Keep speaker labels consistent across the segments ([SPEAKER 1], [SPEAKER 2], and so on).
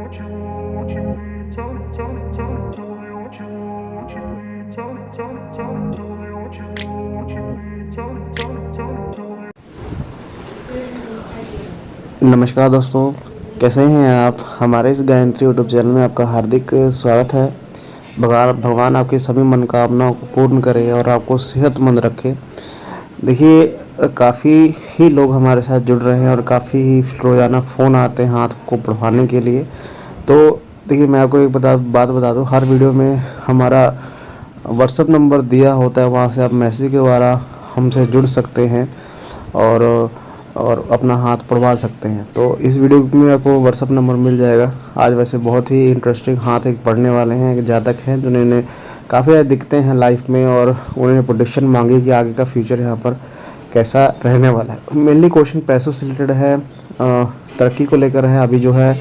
[SPEAKER 1] नमस्कार दोस्तों, कैसे हैं आप। हमारे इस गायत्री यूट्यूब चैनल में आपका हार्दिक स्वागत है। भगवान आपकी सभी मनोकामनाओं को पूर्ण करे और आपको सेहतमंद रखे। देखिए, काफ़ी ही लोग हमारे साथ जुड़ रहे हैं और काफ़ी ही रोज़ाना फ़ोन आते हैं हाथ को बढ़ाने के लिए। तो देखिए, मैं आपको एक बात बता दूं, हर वीडियो में हमारा व्हाट्सएप नंबर दिया होता है, वहाँ से आप मैसेज के द्वारा हमसे जुड़ सकते हैं और अपना हाथ पढ़वा सकते हैं। तो इस वीडियो में आपको व्हाट्सएप नंबर मिल जाएगा। आज वैसे बहुत ही इंटरेस्टिंग हाथ एक पढ़ने वाले हैं, एक जातक हैं जिन्होंने काफ़ी ज़्यादा दिखते हैं लाइफ में, और उन्होंने प्रोडिक्शन मांगी कि आगे का फ्यूचर यहाँ पर कैसा रहने वाला है। मेनली क्वेश्चन पैसों से रिलेटेड है, तरक्की को लेकर है। अभी जो है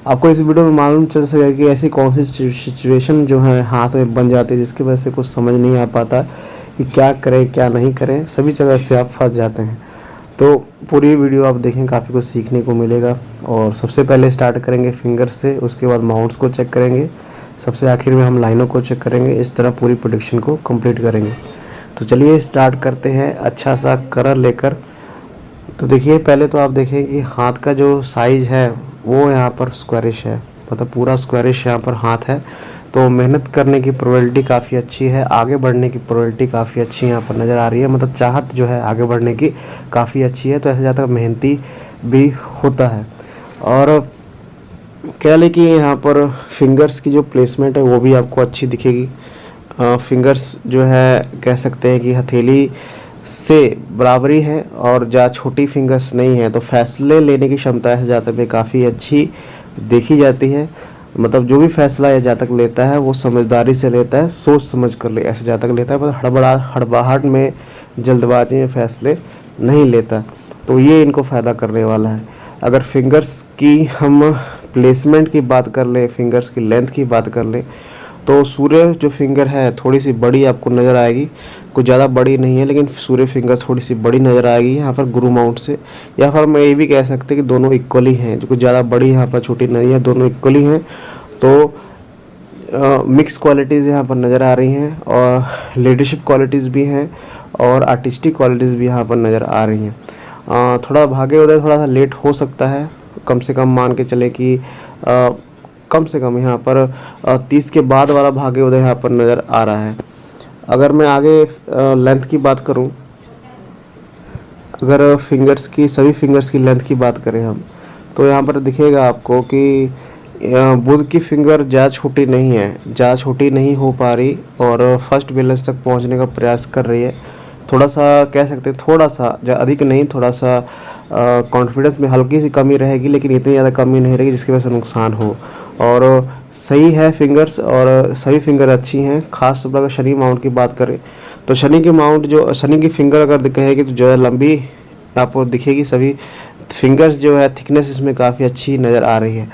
[SPEAKER 1] आपको इस वीडियो में मालूम चल सकेगा कि ऐसी कौन सी सिचुएशन जो है हाथ में बन जाती है जिसकी वजह से कुछ समझ नहीं आ पाता कि क्या करें क्या नहीं करें, सभी जगह से आप फंस जाते हैं। तो पूरी वीडियो आप देखें, काफ़ी कुछ सीखने को मिलेगा। और सबसे पहले स्टार्ट करेंगे फिंगर्स से, उसके बाद माउंट्स को चेक करेंगे, सबसे आखिर में हम लाइनों को चेक करेंगे। इस तरह पूरी प्रेडिक्शन को कंप्लीट करेंगे। तो चलिए स्टार्ट करते हैं अच्छा सा कलर लेकर। तो देखिए, पहले तो आप देखें कि हाथ का जो साइज़ है वो यहाँ पर स्क्वायरिश है, मतलब पूरा स्क्वायरिश यहाँ पर हाथ है। तो मेहनत करने की प्रोबेबिलिटी काफ़ी अच्छी है, आगे बढ़ने की प्रोबेबिलिटी काफ़ी अच्छी यहाँ पर नज़र आ रही है। मतलब चाहत जो है आगे बढ़ने की काफ़ी अच्छी है। तो ऐसे ज़्यादा मेहनती भी होता है। और कह लें कि यहाँ पर फिंगर्स की जो प्लेसमेंट है वो भी आपको अच्छी दिखेगी। फिंगर्स जो है कह सकते हैं कि हथेली से बराबरी है और ज़्यादा छोटी फिंगर्स नहीं है। तो फैसले लेने की क्षमता है जातक में काफ़ी अच्छी देखी जाती है। मतलब जो भी फैसला यह जातक लेता है वो समझदारी से लेता है, सोच समझ कर ले ऐसे जातक लेता है। मतलब हड़बड़ाहट में, जल्दबाजी में फैसले नहीं लेता। तो ये इनको फ़ायदा करने वाला है। अगर फिंगर्स की हम प्लेसमेंट की बात कर लें, फिंगर्स की लेंथ की बात कर लें, तो सूर्य जो फिंगर है थोड़ी सी बड़ी आपको नज़र आएगी, कुछ ज़्यादा बड़ी नहीं है, लेकिन सूर्य फिंगर थोड़ी सी बड़ी नज़र आएगी यहाँ पर गुरु माउंट से। या फिर मैं ये भी कह सकते हैं कि दोनों इक्वली हैं, जो कुछ ज़्यादा बड़ी यहाँ पर छोटी नहीं है, दोनों इक्वली हैं। तो मिक्स क्वालिटीज़ यहाँ पर नज़र आ रही हैं, और लीडरशिप क्वालिटीज़ भी हैं और आर्टिस्टिक क्वालिटीज़ भी यहाँ पर नज़र आ रही हैं। थोड़ा भाग्य उदय थोड़ा सा लेट हो सकता है, कम से कम मान के चले कि कम से कम यहाँ पर 30 के बाद वाला भाग्य उदय यहाँ पर नज़र आ रहा है। अगर मैं आगे लेंथ की बात करूँ, अगर फिंगर्स की सभी फिंगर्स की लेंथ की बात करें हम, तो यहाँ पर दिखेगा आपको कि बुध की फिंगर ज़्यादा छोटी नहीं है, ज़्यादा छोटी नहीं हो पा रही और फर्स्ट बैलेंस तक पहुँचने का प्रयास कर रही है। थोड़ा सा कह सकते हैं, थोड़ा सा, अधिक नहीं, थोड़ा सा कॉन्फिडेंस में हल्की सी कमी रहेगी, लेकिन इतनी ज़्यादा कमी नहीं रहेगी जिसकी वजह से नुकसान हो। और सही है फिंगर्स, और सभी फिंगर अच्छी हैं। खास तौर पर अगर शनि माउंट की बात करें तो शनि की माउंट जो शनि की फिंगर अगर कहेगी तो जो है लंबी आपको दिखेगी। सभी फिंगर्स जो है थिकनेस इसमें काफ़ी अच्छी नज़र आ रही है।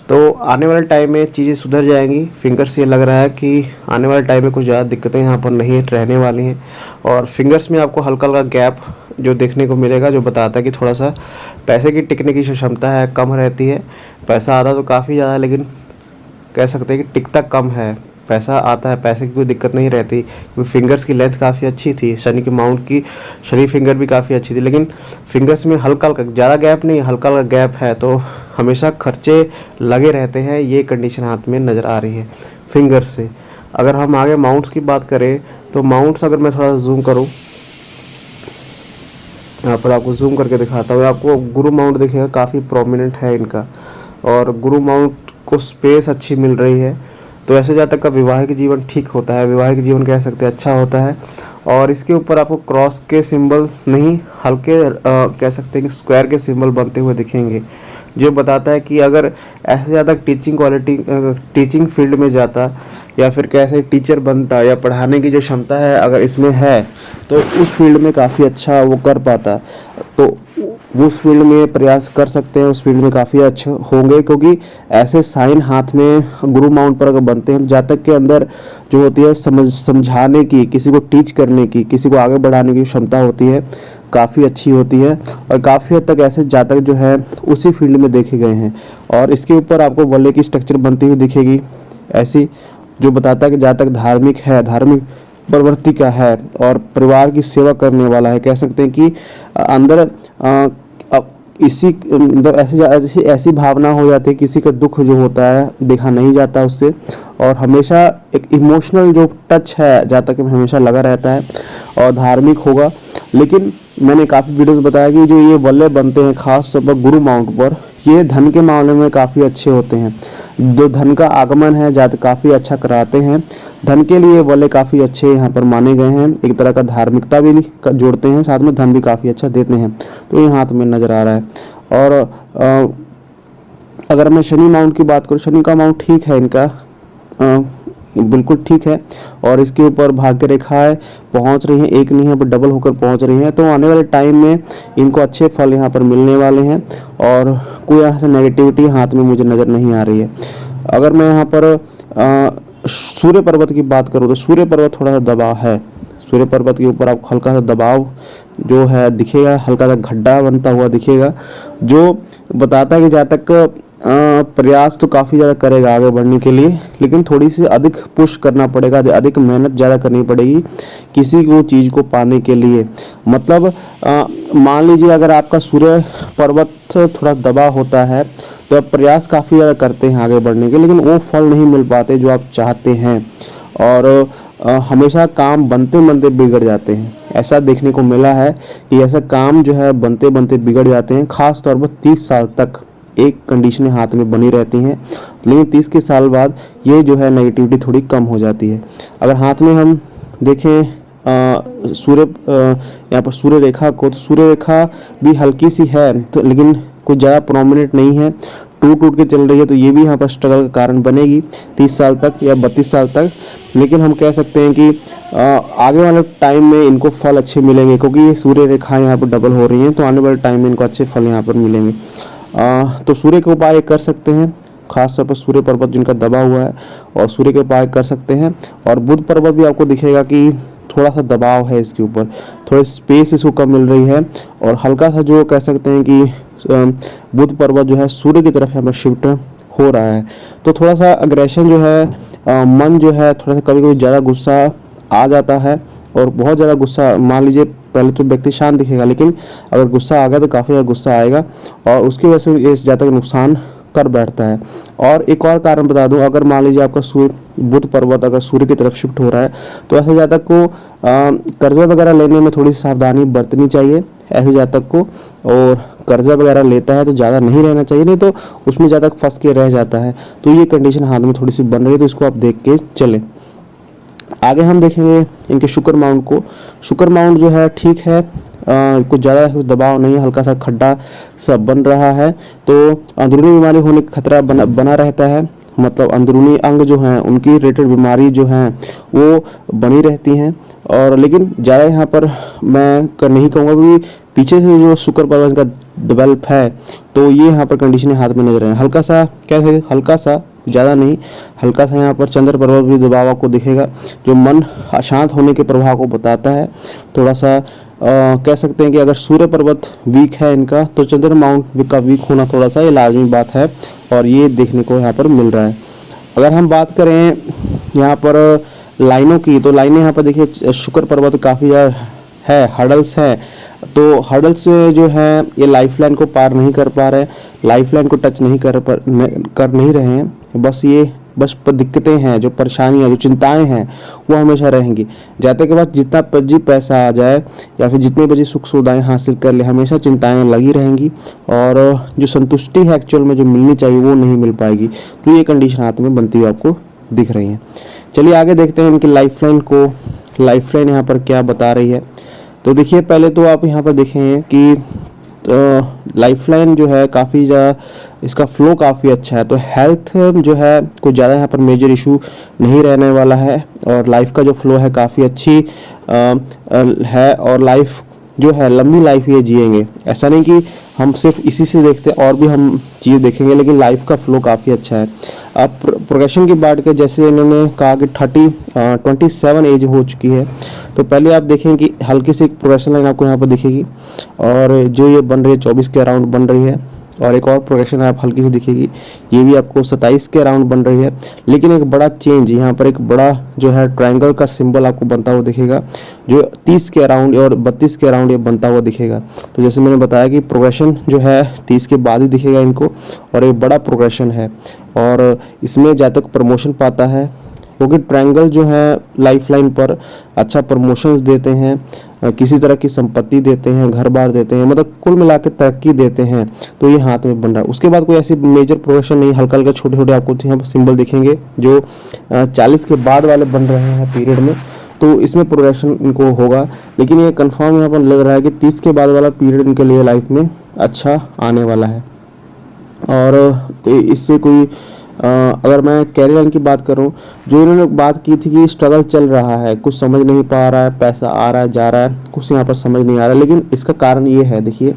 [SPEAKER 1] तो आने वाले टाइम में चीज़ें सुधर जाएंगी। फिंगर्स ये लग रहा है कि आने वाले टाइम में कुछ ज़्यादा दिक्कतें यहाँ पर नहीं रहने वाली हैं। और फिंगर्स में आपको हल्का हल्का गैप जो देखने को मिलेगा, जो बताता है कि थोड़ा सा पैसे की टिकने की जो क्षमता है कम रहती है। पैसा आता तो काफ़ी ज़्यादा, लेकिन कह सकते हैं कि टिकता कम है। पैसा आता है, पैसे की कोई दिक्कत नहीं रहती, क्योंकि फिंगर्स की लेंथ काफ़ी अच्छी थी। शनि की माउंट की शनि फिंगर भी काफ़ी अच्छी थी, लेकिन फिंगर्स में हल्का हल्का, ज़्यादा गैप नहीं, हल्का हल्का गैप है। तो हमेशा खर्चे लगे रहते हैं, ये कंडीशन हाथ में नज़र आ रही है फिंगर्स से। अगर हम आगे माउंट्स की बात करें तो माउंट्स अगर मैं थोड़ा सा जूम करूँ, यहाँ पर आपको जूम करके दिखाता हूँ, आपको गुरु माउंट दिखेगा, काफ़ी प्रोमिनेंट है इनका, और गुरु माउंट को स्पेस अच्छी मिल रही है। तो ऐसे जातक का विवाहिक जीवन ठीक होता है, विवाहिक जीवन कह सकते हैं अच्छा होता है। और इसके ऊपर आपको क्रॉस के सिंबल नहीं, हल्के कह सकते हैं कि स्क्वायर के सिंबल बनते हुए दिखेंगे, जो बताता है कि अगर ऐसे जातक टीचिंग फील्ड में जाता, या फिर कैसे टीचर बनता, या पढ़ाने की जो क्षमता है अगर इसमें है, तो उस फील्ड में काफ़ी अच्छा वो कर पाता। तो उस फील्ड में प्रयास कर सकते हैं, उस फील्ड में काफ़ी अच्छे होंगे, क्योंकि ऐसे साइन हाथ में गुरु माउंट पर अगर बनते हैं, जातक के अंदर जो होती है समझाने की, किसी को टीच करने की, किसी को आगे बढ़ाने की क्षमता होती है, काफ़ी अच्छी होती है और काफ़ी हद तक ऐसे जातक जो है उसी फील्ड में देखे गए हैं। और इसके ऊपर आपको वलय की स्ट्रक्चर बनती हुई दिखेगी ऐसी, जो बताता है कि जातक धार्मिक है, धार्मिक प्रवृत्ति का है और परिवार की सेवा करने वाला है। कह सकते हैं कि अंदर अब इसी मतलब ऐसी भावना हो जाती है, किसी का दुख जो होता है देखा नहीं जाता उससे, और हमेशा एक इमोशनल जो टच है जातक में हमेशा लगा रहता है और धार्मिक होगा। लेकिन मैंने काफ़ी वीडियोस बताया कि जो ये वलय बनते हैं खास तौर पर गुरु माउंट पर, ये धन के मामले में काफ़ी अच्छे होते हैं। जो धन का आगमन है जातक काफ़ी अच्छा कराते हैं। धन के लिए वलय काफ़ी अच्छे यहाँ पर माने गए हैं। एक तरह का धार्मिकता भी जोड़ते हैं, साथ में धन भी काफ़ी अच्छा देते हैं। तो ये हाथ में नज़र आ रहा है। और अगर मैं शनि माउंट की बात करूँ, शनि का माउंट ठीक है इनका, बिल्कुल ठीक है। और इसके ऊपर भाग्य रेखाएं पहुंच रही हैं, एक नहीं है पर डबल होकर पहुंच रही हैं। तो आने वाले टाइम में इनको अच्छे फल यहाँ पर मिलने वाले हैं और कोई यहाँ से नेगेटिविटी हाथ में मुझे नज़र नहीं आ रही है। अगर मैं यहाँ पर सूर्य पर्वत की बात करूँ तो सूर्य पर्वत थोड़ा सा दबाव है। सूर्य पर्वत के ऊपर आपको हल्का सा दबाव जो है दिखेगा, हल्का सा गड्ढा बनता हुआ दिखेगा, जो बताता है कि जहाँ तक प्रयास तो काफ़ी ज़्यादा करेगा आगे बढ़ने के लिए, लेकिन थोड़ी सी अधिक पुश करना पड़ेगा, अधिक मेहनत ज़्यादा करनी पड़ेगी किसी को चीज़ को पाने के लिए। मतलब मान लीजिए अगर आपका सूर्य पर्वत थोड़ा दबा होता है तो आप प्रयास काफ़ी ज़्यादा करते हैं आगे बढ़ने के, लेकिन वो फल नहीं मिल पाते जो आप चाहते हैं और हमेशा काम बनते बनते बिगड़ जाते हैं। ऐसा देखने को मिला है कि ऐसा काम जो है बनते बनते बिगड़ जाते हैं। खास तौर पर 30 साल तक एक कंडीशनें हाथ में बनी रहती हैं, लेकिन 30 के साल बाद ये जो है नेगेटिविटी थोड़ी कम हो जाती है। अगर हाथ में हम देखें सूर्य यहाँ पर सूर्य रेखा को, तो सूर्य रेखा भी हल्की सी है तो, लेकिन कुछ ज़्यादा प्रोमिनेंट नहीं है, टूट के चल रही है। तो ये भी यहाँ पर स्ट्रगल का कारण बनेगी 30 साल तक या 32 साल तक। लेकिन हम कह सकते हैं कि आगे वाले टाइम में इनको फल अच्छे मिलेंगे, क्योंकि ये सूर्य रेखाएं यहाँ पर डबल हो रही हैं। तो आने वाले टाइम में इनको अच्छे फल यहाँ पर मिलेंगे। तो सूर्य के उपाय कर सकते हैं, खास तौर पर सूर्य पर्वत जिनका दबा हुआ है और सूर्य के उपाय कर सकते हैं। और बुध पर्वत भी आपको दिखेगा कि थोड़ा सा दबाव है इसके ऊपर, थोड़ी स्पेस इसको कम मिल रही है और हल्का सा जो कह सकते हैं कि बुध पर्वत जो है सूर्य की तरफ यहाँ पर शिफ्ट हो रहा है। तो थोड़ा सा अग्रेशन जो है, मन जो है थोड़ा सा कभी कभी ज़्यादा गुस्सा आ जाता है और बहुत ज़्यादा गुस्सा, मान लीजिए पहले तो व्यक्ति शांत दिखेगा, लेकिन अगर गुस्सा आ गया तो काफ़ी ज़्यादा गुस्सा आएगा और उसकी वजह से इस जातक नुकसान कर बैठता है। और एक और कारण बता दूं, अगर मान लीजिए आपका सूर्य बुध पर्वत अगर सूर्य की तरफ शिफ्ट हो रहा है तो ऐसे जातक को कर्जा वगैरह लेने में थोड़ी सावधानी बरतनी चाहिए ऐसे जातक को। और कर्जा वगैरह लेता है तो ज़्यादा नहीं रहना चाहिए, नहीं तो उसमें जातक फंस के रह जाता है। तो ये कंडीशन हाथ में थोड़ी सी बन रही है, तो इसको आप देख के चलें। आगे हम देखेंगे इनके शुक्र माउंट को। शुक्र माउंट जो है ठीक है, कुछ ज़्यादा दबाव नहीं है, हल्का सा खड्डा सब बन रहा है। तो अंदरूनी बीमारी होने का खतरा बना रहता है, मतलब अंदरूनी अंग जो हैं उनकी रिलेटेड बीमारी जो हैं वो बनी रहती हैं। और लेकिन ज़्यादा यहाँ पर मैं नहीं कहूँगा, क्योंकि पीछे से जो शुक्र पर्वत का डेवलप है तो ये यहाँ पर कंडीशन हाथ में नजर है। हल्का सा कैसे, हल्का सा, ज़्यादा नहीं, हल्का सा यहाँ पर चंद्र पर्वत भी दबाव आपको दिखेगा, जो मन अशांत होने के प्रभाव को बताता है। थोड़ा सा कह सकते हैं कि अगर सूर्य पर्वत वीक है इनका, तो चंद्र माउंट का वीक होना थोड़ा सा ये लाजमी बात है और ये देखने को यहाँ पर मिल रहा है। अगर हम बात करें यहाँ पर लाइनों की, तो लाइनें यहाँ पर देखिए शुक्र पर्वत काफ़ी है, हर्डल्स है। तो हर्डल्स जो है ये लाइफ लाइन को पार नहीं कर पा रहे, लाइफ लाइन को टच नहीं कर नहीं रहे हैं। बस दिक्कतें हैं, जो परेशानियां, जो चिंताएं हैं वो हमेशा रहेंगी। जाते के बाद जितना बजी पैसा आ जाए या फिर जितने बजे सुख सुविधाएं हासिल कर ले, हमेशा चिंताएं लगी रहेंगी और जो संतुष्टि है एक्चुअल में जो मिलनी चाहिए वो नहीं मिल पाएगी। तो ये कंडीशन हाथ में बनती हुई आपको दिख रही है। चलिए आगे देखते हैं इनकी लाइफ लाइन को। लाइफ लाइन यहाँ पर क्या बता रही है। तो देखिए पहले तो आप यहाँ पर देखें कि लाइफ लाइन जो है काफ़ी ज़्यादा, इसका फ्लो काफ़ी अच्छा है। तो हेल्थ जो है कुछ ज़्यादा यहाँ पर मेजर इशू नहीं रहने वाला है और लाइफ का जो फ्लो है काफ़ी अच्छी है और लाइफ जो है लंबी लाइफ ये जिएंगे। ऐसा नहीं कि हम सिर्फ इसी से देखते, और भी हम चीज़ देखेंगे, लेकिन लाइफ का फ्लो काफ़ी अच्छा है। आप प्रोग्रेशन की बात करें, जैसे इन्होंने कहा कि 27 एज हो चुकी है, तो पहले आप देखें कि हल्की सी एक प्रोग्रेशन लाइन आपको यहाँ पर दिखेगी, और जो ये बन रही है 24 के अराउंड बन रही है, और एक और प्रोग्रेशन आप हल्की सी दिखेगी, ये भी आपको 27 के अराउंड बन रही है। लेकिन एक बड़ा चेंज यहाँ पर, एक बड़ा जो है ट्रायंगल का सिंबल आपको बनता हुआ दिखेगा, जो 30 के अराउंड और 32 के अराउंड ये बनता हुआ दिखेगा। तो जैसे मैंने बताया कि प्रोग्रेशन जो है 30 के बाद ही दिखेगा इनको, और एक बड़ा प्रोग्रेशन है, और इसमें जातक प्रमोशन पाता है, क्योंकि ट्रायंगल जो है लाइफ लाइन पर अच्छा प्रमोशंस देते हैं, किसी तरह की संपत्ति देते हैं, घर बार देते हैं, मतलब कुल मिला के तरक्की देते हैं। तो ये हाथ में बन रहा है। उसके बाद कोई ऐसी मेजर प्रोग्रेशन नहीं, हल्का हल्का छोटे छोटे आपको यहाँ पर सिंबल दिखेंगे जो 40 के बाद वाले बन रहे हैं पीरियड में, तो इसमें प्रोग्रेशन इनको होगा। लेकिन ये कंफर्म यहाँ पर लग रहा है कि 30 के बाद वाला पीरियड इनके लिए लाइफ में अच्छा आने वाला है। और इससे कोई अगर मैं कैरियर लाइन की बात करूं, जो इन्होंने बात की थी कि स्ट्रगल चल रहा है, कुछ समझ नहीं पा रहा है, पैसा आ रहा है जा रहा है, कुछ यहाँ पर समझ नहीं आ रहा है, लेकिन इसका कारण ये है, देखिए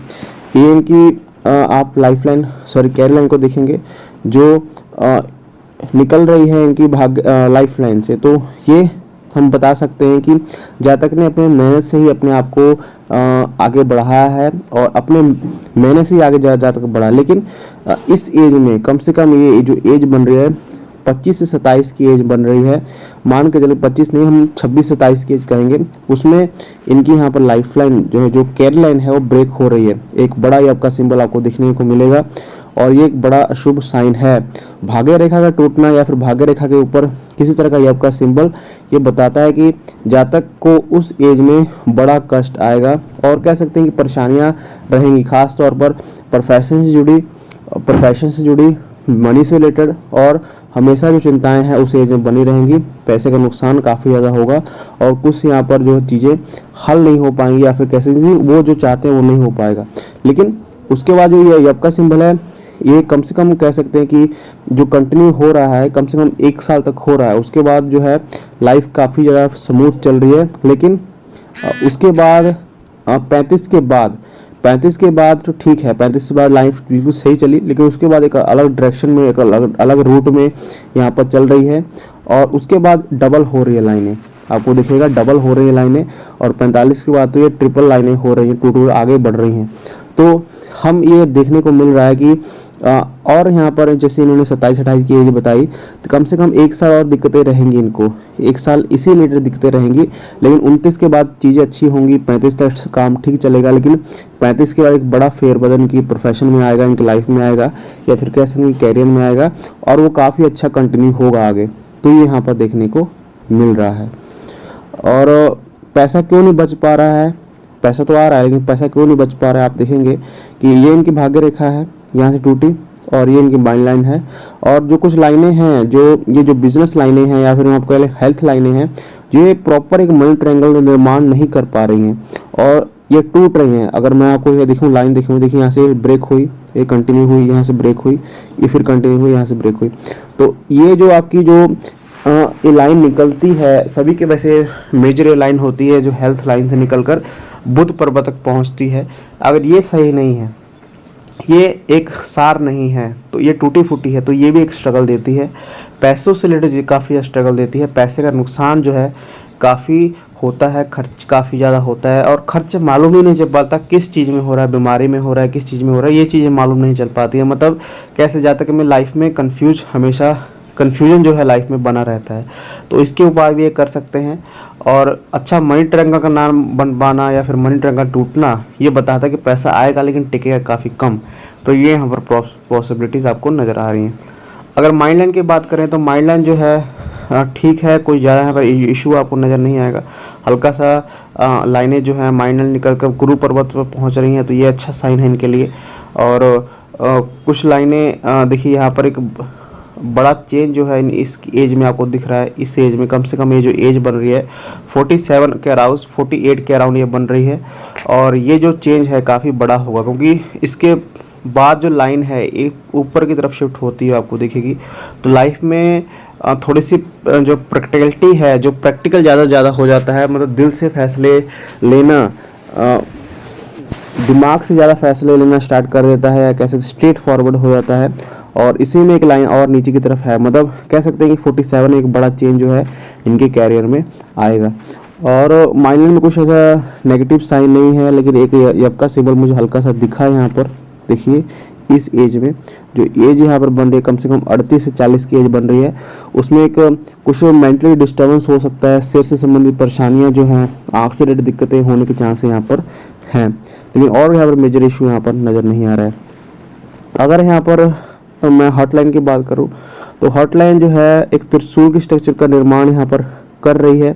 [SPEAKER 1] ये इनकी आप लाइफ लाइन कैरियर लाइन को देखेंगे जो निकल रही है इनकी लाइफ लाइन से, तो ये हम बता सकते हैं कि जातक ने अपने मेहनत से ही अपने आप को आगे बढ़ाया है, और अपने मेहनत से ही आगे जातक बढ़ा। लेकिन इस एज में कम से कम ये जो एज बन रही है 25 से 27 की एज बन रही है, मान के चलो 25 नहीं, हम 26-27 की एज कहेंगे, उसमें इनकी यहाँ पर लाइफ लाइन जो है, जो कैरियर लाइन है, वो ब्रेक हो रही है। एक बड़ा ही आपका सिंबल आपको देखने को मिलेगा, और ये एक बड़ा शुभ साइन है। भाग्य रेखा का टूटना या फिर भाग्य रेखा के ऊपर किसी तरह का ये आपका सिंबल ये बताता है कि जातक को उस एज में बड़ा कष्ट आएगा, और कह सकते हैं कि परेशानियां रहेंगी, खास तौर पर प्रोफेशन से जुड़ी, मनी से रिलेटेड, और हमेशा जो चिंताएं हैं उस एज में बनी रहेंगी। पैसे का नुकसान काफ़ी ज़्यादा होगा, और कुछ यहाँ पर जो चीज़ें हल नहीं हो पाएंगी, या फिर कैसे वो जो चाहते हैं वो नहीं हो पाएगा। लेकिन उसके बाद जो ये यप का सिंबल है, ये कम से कम कह सकते हैं कि जो कंटिन्यू हो रहा है, कम से कम 1 साल तक हो रहा है। उसके बाद जो है लाइफ काफ़ी ज़्यादा स्मूथ चल रही है। लेकिन उसके बाद 35 के बाद तो ठीक है, 35 के बाद लाइफ बिल्कुल सही चली, लेकिन उसके बाद एक अलग डायरेक्शन में, एक अलग रूट में यहाँ पर चल रही है, और उसके बाद डबल हो रही है लाइनें, आपको दिखेगा डबल हो रही है लाइनें, और 45 के बाद तो ये ट्रिपल लाइनें हो रही हैं, टू आगे बढ़ रही हैं। तो हम ये देखने को मिल रहा है कि और यहाँ पर जैसे इन्होंने 27-28 की एज बताई, तो कम से कम 1 साल और दिक्कतें रहेंगी इनको, 1 साल इसी रिलेटेड दिक्कतें रहेंगी। लेकिन 29 के बाद चीज़ें अच्छी होंगी, 35 तक काम ठीक चलेगा, लेकिन 35 के बाद एक बड़ा फेरबदल इनकी प्रोफेशन में आएगा, इनकी लाइफ में आएगा, या फिर कह सकते हैं कैरियर में आएगा, और वो काफ़ी अच्छा कंटिन्यू होगा आगे। तो ये यहाँ पर देखने को मिल रहा है। और पैसा क्यों नहीं बच पा रहा है, पैसा तो आ रहा है लेकिन पैसा क्यों नहीं बच पा रहा है, आप देखेंगे कि ये इनकी भाग्य रेखा है, यहाँ से टूटी, और ये इनकी बाइंड लाइन है, और जो कुछ लाइनें हैं, ये जो बिजनेस लाइनें हैं, या फिर हम आपको हेल्थ लाइनें हैं, जो ये प्रॉपर एक मनी ट्रायंगल निर्माण नहीं कर पा रही हैं, और ये टूट रही हैं। अगर मैं आपको ये दिखाऊं, लाइन दिखाऊं, देखिए यहाँ से ब्रेक हुई, ये कंटिन्यू हुई, यहाँ से ब्रेक हुई, ये फिर कंटिन्यू हुई, यहाँ से ब्रेक हुई। तो ये जो आपकी जो ये लाइन निकलती है, सभी के वैसे मेजर ये लाइन होती है जो हेल्थ लाइन से निकलकर बुध पर्वत तक पहुंचती है। अगर ये सही नहीं है, ये एक सार नहीं है, तो ये टूटी फूटी है, तो ये भी एक स्ट्रगल देती है। पैसों से रिलेटेड काफ़ी स्ट्रगल देती है। पैसे का नुकसान जो है काफ़ी होता है, खर्च काफ़ी ज़्यादा होता है, और खर्च मालूम ही नहीं चल पाता किस चीज़ में हो रहा है, बीमारी में हो रहा है, किस चीज़ में हो रहा है, ये चीज़ें मालूम नहीं चल पाती है। मतलब कैसे जाता कि मैं लाइफ में हमेशा कन्फ्यूजन जो है लाइफ में बना रहता है। तो इसके उपाय भी ये कर सकते हैं। और अच्छा मनी ट्रायंगल का नाम बनवाना या फिर मनी ट्रायंगल टूटना, ये बताता है कि पैसा आएगा लेकिन टिकेगा काफ़ी कम। तो ये यहाँ पर पॉसिबिलिटीज़ आपको नज़र आ रही हैं। अगर माइंड लाइन की बात करें तो माइंड लाइन जो है ठीक है, कोई ज़्यादा यहाँ पर इशू आपको नज़र नहीं आएगा। हल्का सा लाइनें जो है माइंड लाइन निकल कर गुरु पर्वत पर पहुँच रही हैं, तो ये अच्छा साइन है इनके लिए। और कुछ लाइनें देखिए यहाँ पर एक बड़ा चेंज जो है इस एज में आपको दिख रहा है। इस एज में कम से कम ये जो एज बन रही है 47 के अराउंड, 48 के अराउंड ये बन रही है, और ये जो चेंज है काफ़ी बड़ा होगा, क्योंकि इसके बाद जो लाइन है एक ऊपर की तरफ शिफ्ट होती है, आपको दिखेगी। तो लाइफ में थोड़ी सी जो प्रैक्टिकलिटी है, जो प्रैक्टिकल ज़्यादा हो जाता है, मतलब दिल से फैसले लेना, दिमाग से ज़्यादा फैसले लेना स्टार्ट कर देता है, या कैसे स्ट्रेट फॉरवर्ड हो जाता है, और इसी में एक लाइन और नीचे की तरफ है, मतलब कह सकते हैं कि 47 एक बड़ा चेंज जो है इनके कैरियर में आएगा। और माइनर में कुछ ऐसा नेगेटिव साइन नहीं है, लेकिन एक यप का सिंबल मुझे हल्का सा दिखा है यहाँ पर। देखिए इस एज में जो एज यहाँ पर बन रही है, कम से कम 38 से 40 की एज बन रही है, उसमें एक कुछ मेंटली डिस्टर्बेंस हो सकता है, सिर से संबंधित परेशानियाँ जो हैं, आँख से रिलेटेड दिक्कतें होने के चांस यहाँ पर हैं, लेकिन और यहाँ पर मेजर इशू यहाँ पर नज़र नहीं आ रहा है। अगर यहाँ पर मैं हॉटलाइन की बात करूँ तो हॉटलाइन जो है एक त्रिशूल की स्ट्रक्चर का निर्माण यहाँ पर कर रही है।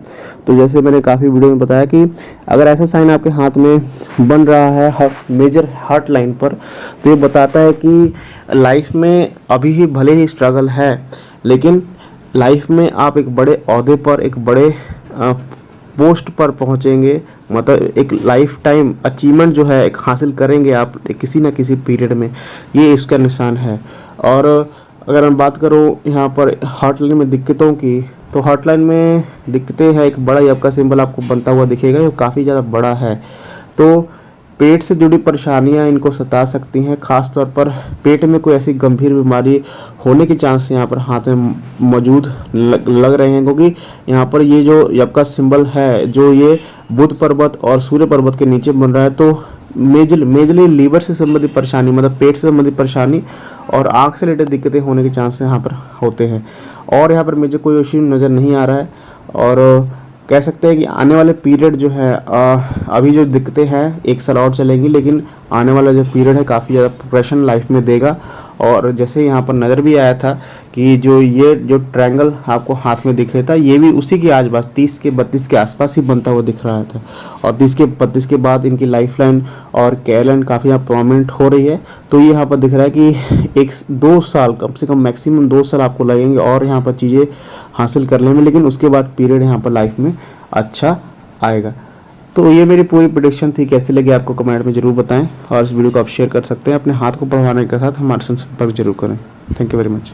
[SPEAKER 1] तो जैसे मैंने काफ़ी वीडियो में बताया कि अगर ऐसा साइन आपके हाथ में बन रहा है मेजर हार्ट लाइन पर, तो ये बताता है कि लाइफ में अभी ही भले ही स्ट्रगल है, लेकिन लाइफ में आप एक बड़े ओहदे पर, एक बड़े पोस्ट पर पहुंचेंगे, मतलब एक लाइफ टाइम अचीवमेंट जो है एक हासिल करेंगे आप किसी ना किसी पीरियड में, ये इसका निशान है। और अगर मैं बात करूँ यहाँ पर हॉटलाइन में दिक्कतों की, तो हॉटलाइन में दिक्कतें हैं, एक बड़ा यप का सिंबल आपको बनता हुआ दिखेगा, ये काफ़ी ज़्यादा बड़ा है। तो पेट से जुड़ी परेशानियां इनको सता सकती हैं, खास तौर पर पेट में कोई ऐसी गंभीर बीमारी होने के चांस यहाँ पर हाथ में मौजूद लग रहे हैं, क्योंकि यहाँ पर ये जो यप का सिंबल है, जो ये बुध पर्वत और सूर्य पर्वत के नीचे बन रहा है, तो मेजली लीवर से संबंधित परेशानी, मतलब पेट से संबंधित परेशानी और आँख से रिलेटेड दिक्कतें होने के चांस यहाँ पर होते हैं। और यहाँ पर मुझे कोई इश्यू नज़र नहीं आ रहा है। और कह सकते हैं कि आने वाले पीरियड जो है, अभी जो दिक्कतें हैं 1 साल और चलेंगी, लेकिन आने वाला जो पीरियड है काफ़ी ज़्यादा प्रोग्रेशन लाइफ में देगा। और जैसे यहाँ पर नज़र भी आया था कि ये जो ट्रायंगल आपको हाथ में दिख रहा था, ये भी उसी के आसपास 30 के 32 के आसपास ही बनता हुआ दिख रहा था। और 30 के 32 के बाद इनकी लाइफ लाइन और कैरियर लाइन काफ़ी यहाँ प्रोमिनेंट हो रही है। तो ये यहाँ पर दिख रहा है कि 1-2 साल, कम से कम मैक्सिमम 2 साल आपको लगेंगे और यहाँ पर चीज़ें हासिल करने में, लेकिन उसके बाद पीरियड यहाँ पर लाइफ में अच्छा आएगा। तो ये मेरी पूरी प्रेडिक्शन थी। कैसी लगी आपको कमेंट में ज़रूर बताएं, और इस वीडियो को आप शेयर कर सकते हैं। अपने हाथ को बढ़वाने के साथ हमारे संपर्क जरूर करें। Thank you very much.